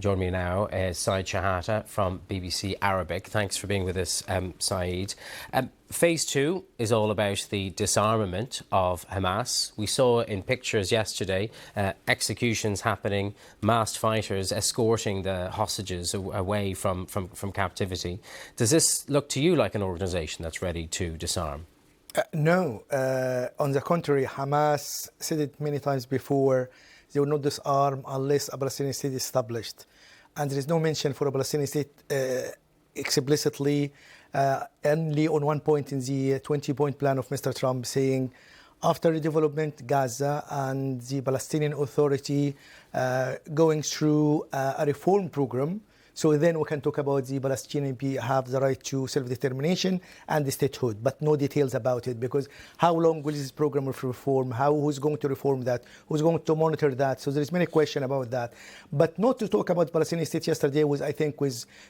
Join me now is Shehata from BBC Arabic. Thanks for being with us, Saeed. Phase 2 is all about the disarmament of Hamas. We saw in pictures yesterday executions happening, masked fighters escorting the hostages away from captivity. Does this look to you like an organisation that's ready to disarm? No. On the contrary, Hamas said it many times before, they will not disarm unless a Palestinian state is established. And there is no mention for a Palestinian state explicitly, only on one point in the 20-point plan of Mr. Trump, saying after redevelopment, Gaza and the Palestinian Authority going through a reform program. So then we can talk about the Palestinian people have the right to self-determination and the statehood, but no details about it, because how long will this program of reform, who's going to reform that, who's going to monitor that? So there is many questions about that. But not to talk about Palestinian state yesterday was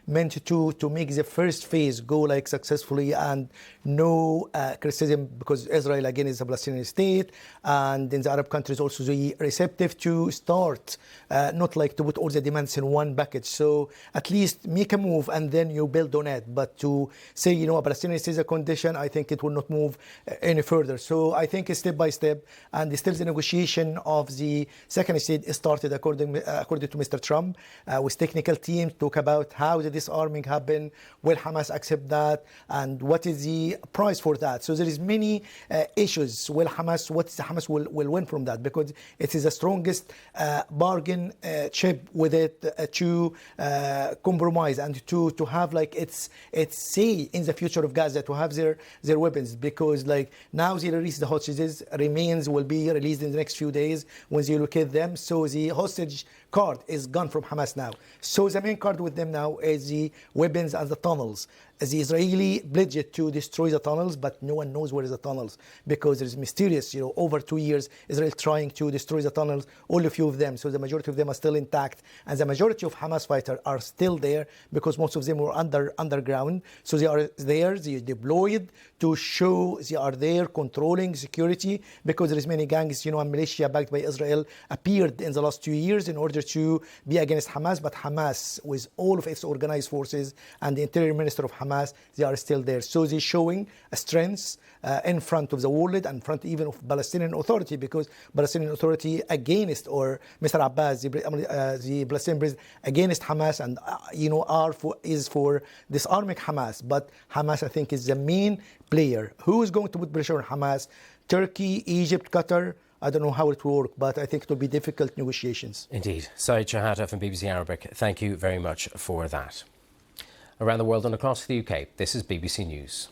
meant to make the first phase go like successfully, and no criticism, because Israel again is a Palestinian state, and in the Arab countries also the receptive to start, not like to put all the demands in one package. So at least make a move and then you build on it. But to say, a Palestinian state is a condition, I think it will not move any further. So I think step by step, and still the negotiation of the second state started according to Mr. Trump, with technical teams, talk about how the disarming happened, will Hamas accept that, and what is the price for that. So there is many issues. What Hamas will win from that, because it is the strongest bargain chip with it to compromise and to have like its say in the future of Gaza, to have their weapons, because like now they release the hostages, remains will be released in the next few days when they locate them. So the hostage card is gone from Hamas now. So the main card with them now is the weapons and the tunnels. The Israeli pledged to destroy the tunnels, but no one knows where is the tunnels, because there is mysterious, over 2 years, Israel trying to destroy the tunnels, only a few of them. So the majority of them are still intact, and the majority of Hamas fighters are still there, because most of them were underground. So they are there, they are deployed to show they are there controlling security, because there is many gangs, and militia backed by Israel appeared in the last 2 years in order to be against Hamas. But Hamas, with all of its organized forces and the interior minister of Hamas, they are still there. So they're showing a strength in front of the world and in front even of Palestinian Authority, because Palestinian Authority against, or Mr. Abbas, the Palestinian president, against Hamas, and is for disarming Hamas. But Hamas, I think, is the main player. Who is going to put pressure on Hamas? Turkey, Egypt, Qatar? I don't know how it will work, but I think it will be difficult negotiations. Indeed. Saeed Shehata from BBC Arabic, thank you very much for that. Around the world and across the UK, this is BBC News.